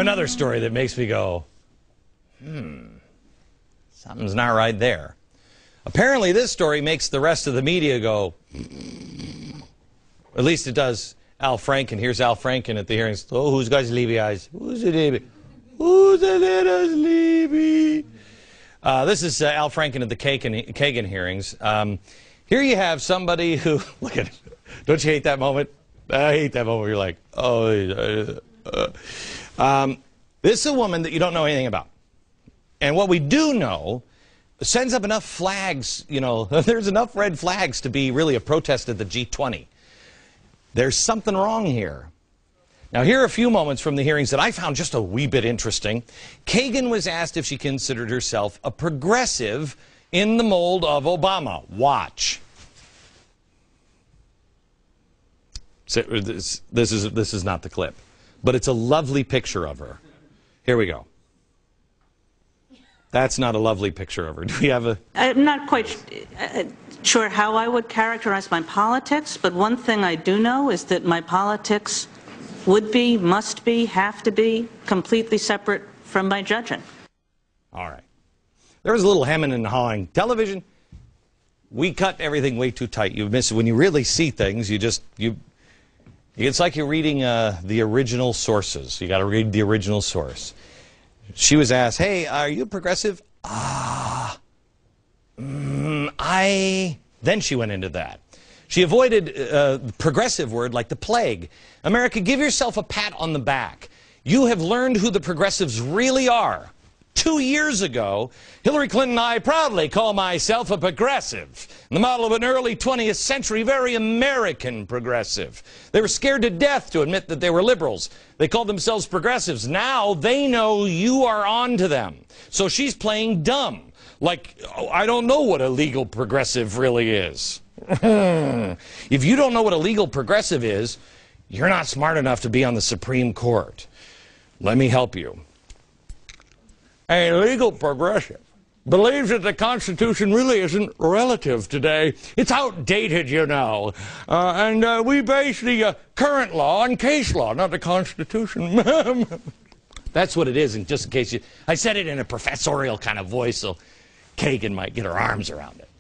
another story that makes me go, something's not right there. Apparently this story makes the rest of the media go, at least it does Al Franken. Here's Al Franken at the hearings. Oh, who's got sleepy eyes? Who's it, David? Who's a little sleepy? This is Al Franken at the Kagan hearings. Here you have somebody who, look at it. Don't you hate that moment? I hate that moment where you're like, oh. This is a woman that you don't know anything about. And what we do know sends up enough flags, you know, there's enough red flags to be really a protest at the G20. There's something wrong here. Now, here are a few moments from the hearings that I found just a wee bit interesting. Kagan was asked if she considered herself a progressive in the mold of Obama. Watch. This is not the clip, but it's a lovely picture of her. Here we go. That's not a lovely picture of her. Do we have a... I'm not quite sure how I would characterize my politics, but one thing I do know is that my politics would be, must be, have to be completely separate from my judging. All right. There was a little hemming and hawing. Television, we cut everything way too tight. You miss it. When you really see things, it's like you're reading the original sources. You got to read the original source. She was asked, hey, are you progressive? Then she went into that. She avoided the progressive word like the plague. America, give yourself a pat on the back. You have learned who the progressives really are. 2 years ago, Hillary Clinton and I proudly call myself a progressive, the model of an early 20th century, very American progressive. They were scared to death to admit that they were liberals. They called themselves progressives. Now they know you are on to them. So she's playing dumb. Like, oh, I don't know what a legal progressive really is. If you don't know what a legal progressive is, you're not smart enough to be on the Supreme Court. Let me help you. A legal progressive believes that the Constitution really isn't relative today. It's outdated, you know. And we base the current law on case law, not the Constitution. That's what it is, and just in case I said it in a professorial kind of voice so Kagan might get her arms around it.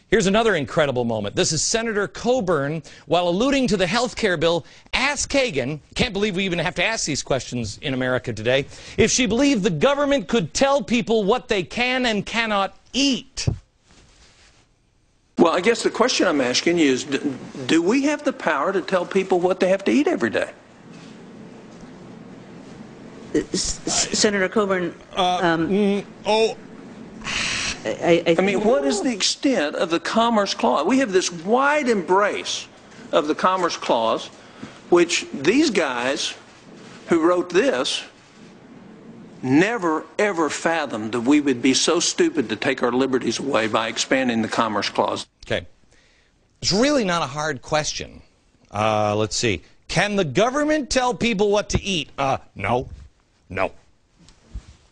Here's another incredible moment. This is Senator Coburn, while alluding to the health care bill, asked Kagan, can't believe we even have to ask these questions in America today, if she believed the government could tell people what they can and cannot eat. Well, I guess the question I'm asking you is, do we have the power to tell people what they have to eat every day? Senator Coburn, I mean, what is the extent of the Commerce Clause? We have this wide embrace of the Commerce Clause, which these guys who wrote this never, ever fathomed that we would be so stupid to take our liberties away by expanding the Commerce Clause. Okay. It's really not a hard question. Let's see. Can the government tell people what to eat? No. No.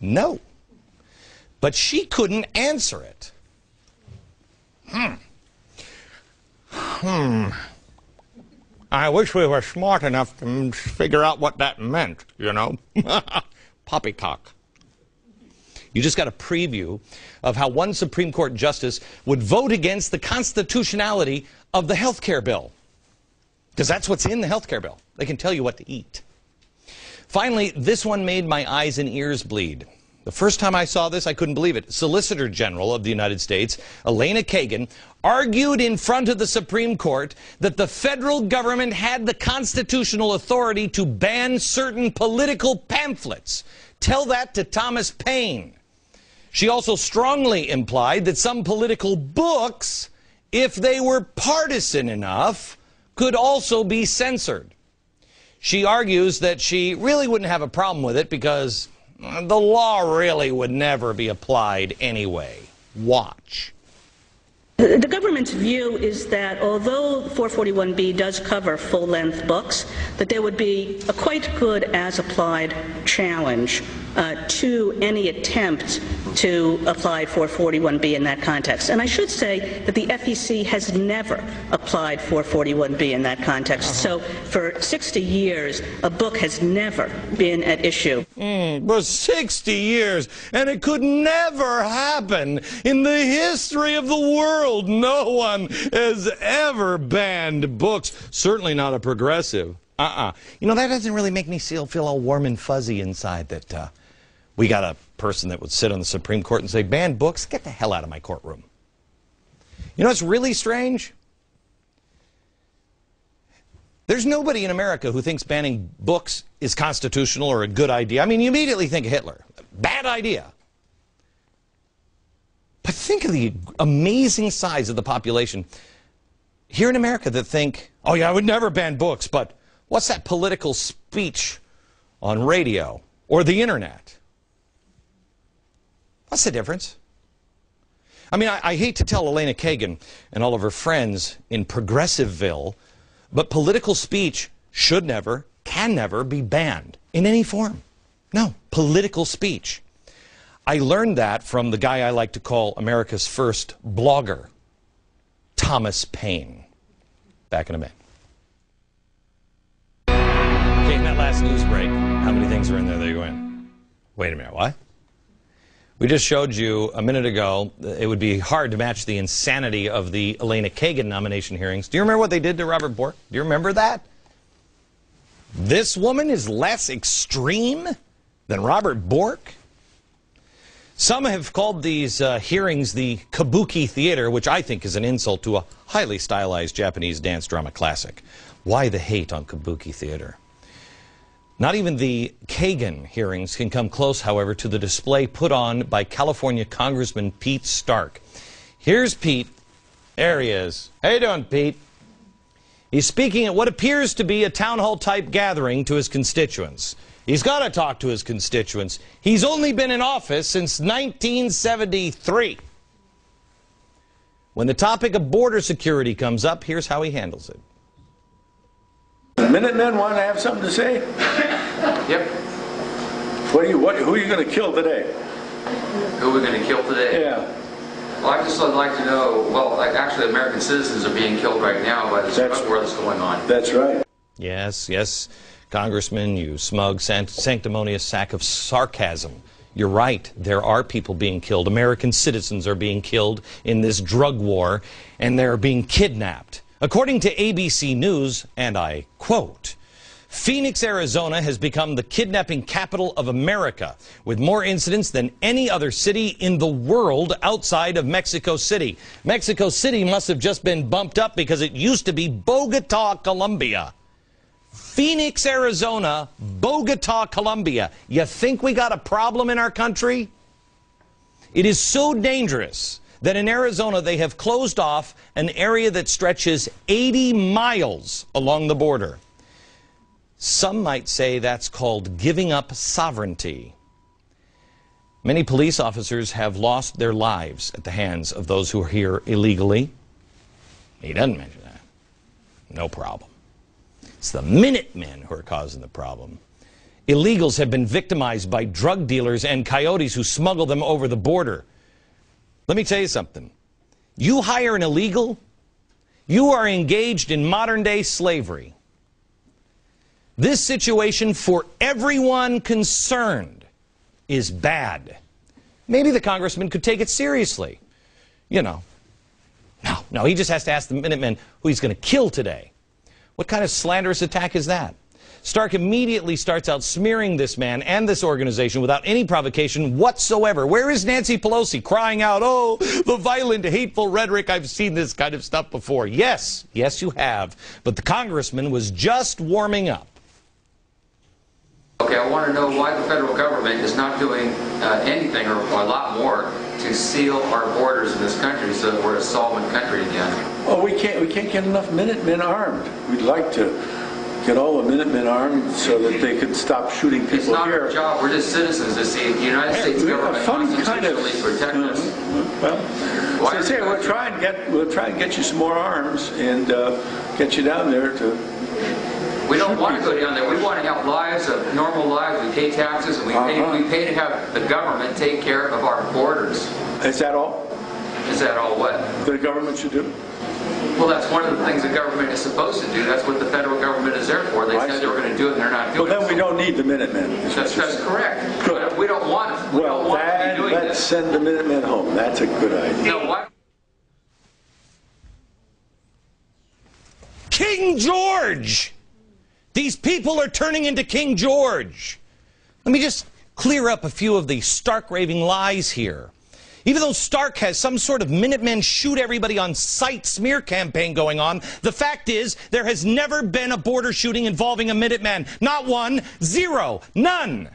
No. But she couldn't answer it. I wish we were smart enough to figure out what that meant, you know. Poppycock. You just got a preview of how one Supreme Court justice would vote against the constitutionality of the health care bill. Because that's what's in the health care bill. They can tell you what to eat. Finally, this one made my eyes and ears bleed. The first time I saw this, I couldn't believe it. Solicitor General of the United States, Elena Kagan, argued in front of the Supreme Court that the federal government had the constitutional authority to ban certain political pamphlets. Tell that to Thomas Paine. She also strongly implied that some political books, if they were partisan enough, could also be censored. She argues that she really wouldn't have a problem with it because the law really would never be applied anyway. Watch. The government's view is that although 441B does cover full-length books, that there would be a quite good as-applied challenge to any attempt to apply 441B in that context. And I should say that the FEC has never applied 441B in that context. So for 60 years, a book has never been at issue. For 60 years, and it could never happen in the history of the world. No one has ever banned books, certainly not a progressive. You know, that doesn't really make me feel all warm and fuzzy inside that we got a person that would sit on the Supreme Court and say, ban books? Get the hell out of my courtroom. You know what's really strange? There's nobody in America who thinks banning books is constitutional or a good idea. I mean, you immediately think of Hitler. Bad idea. But think of the amazing size of the population here in America that think, oh yeah, I would never ban books, but what's that political speech on radio or the internet? What's the difference? I mean, I hate to tell Elena Kagan and all of her friends in Progressiveville, but political speech should never, can never be banned in any form. No, political speech. I learned that from the guy I like to call America's first blogger, Thomas Paine. Back in a minute. Okay, in that last news break, how many things are in there that you win? Wait a minute, what? We just showed you a minute ago, it would be hard to match the insanity of the Elena Kagan nomination hearings. Do you remember what they did to Robert Bork? Do you remember that? This woman is less extreme than Robert Bork? Some have called these hearings the kabuki theater, which I think is an insult to a highly stylized Japanese dance drama classic. Why the hate on kabuki theater? Not even the Kagan hearings can come close, however, to the display put on by California Congressman Pete Stark. Here's Pete. There he is. How you doing, Pete? He's speaking at what appears to be a town hall type gathering to his constituents. He's got to talk to his constituents. He's only been in office since 1973. When the topic of border security comes up, here's how he handles it. The Minutemen want to have something to say? Yep. Who are you going to kill today? Who are we going to kill today? Yeah. Well, I just would like to know, well, actually American citizens are being killed right now by this drug war that's going on. That's right. Yes, yes, Congressman, you smug, sanctimonious sack of sarcasm. You're right. There are people being killed. American citizens are being killed in this drug war, and they're being kidnapped. According to ABC News, and I quote, Phoenix, Arizona has become the kidnapping capital of America, with more incidents than any other city in the world outside of Mexico City. Mexico City must have just been bumped up because it used to be Bogota, Colombia. Phoenix, Arizona, Bogota, Colombia. You think we got a problem in our country? It is so dangerous that in Arizona they have closed off an area that stretches 80 miles along the border. Some might say that's called giving up sovereignty. Many police officers have lost their lives at the hands of those who are here illegally. He doesn't mention that. No problem. It's the Minutemen who are causing the problem. Illegals have been victimized by drug dealers and coyotes who smuggle them over the border. Let me tell you something. You hire an illegal, you are engaged in modern-day slavery. This situation for everyone concerned is bad. Maybe the congressman could take it seriously. You know. No, he just has to ask the Minutemen who he's going to kill today. What kind of slanderous attack is that? Stark immediately starts out smearing this man and this organization without any provocation whatsoever. Where is Nancy Pelosi crying out, oh, the violent, hateful rhetoric, I've seen this kind of stuff before. Yes, you have. But the congressman was just warming up. Okay, I want to know why the federal government is not doing anything or a lot more to seal our borders in this country so that we're a solvent country again. Oh, we can't get enough Minutemen armed. We'd like to get all the Minutemen armed so that they could stop shooting people here. It's not our job. We're just citizens. It's the United States government constitutionally protect us. Well, so I say we'll try and get you some more arms and get you down there to We don't want to go down there. We want to have lives, of normal lives. We pay taxes, and we pay to have the government take care of our borders. Is that all? Is that all what? The government should do? Well, that's one of the things the government is supposed to do. That's what the federal government is there for. They said they were going to do it, and they're not doing it. Well, then we don't need the Minutemen. That's correct. Good. We don't want it. We don't want to be doing let's this. send the Minutemen home. That's a good idea. No, why? King George! These people are turning into King George. Let me just clear up a few of the stark raving lies here. Even though Stark has some sort of Minutemen shoot everybody on sight smear campaign going on, the fact is there has never been a border shooting involving a Minuteman. Not one, zero, none.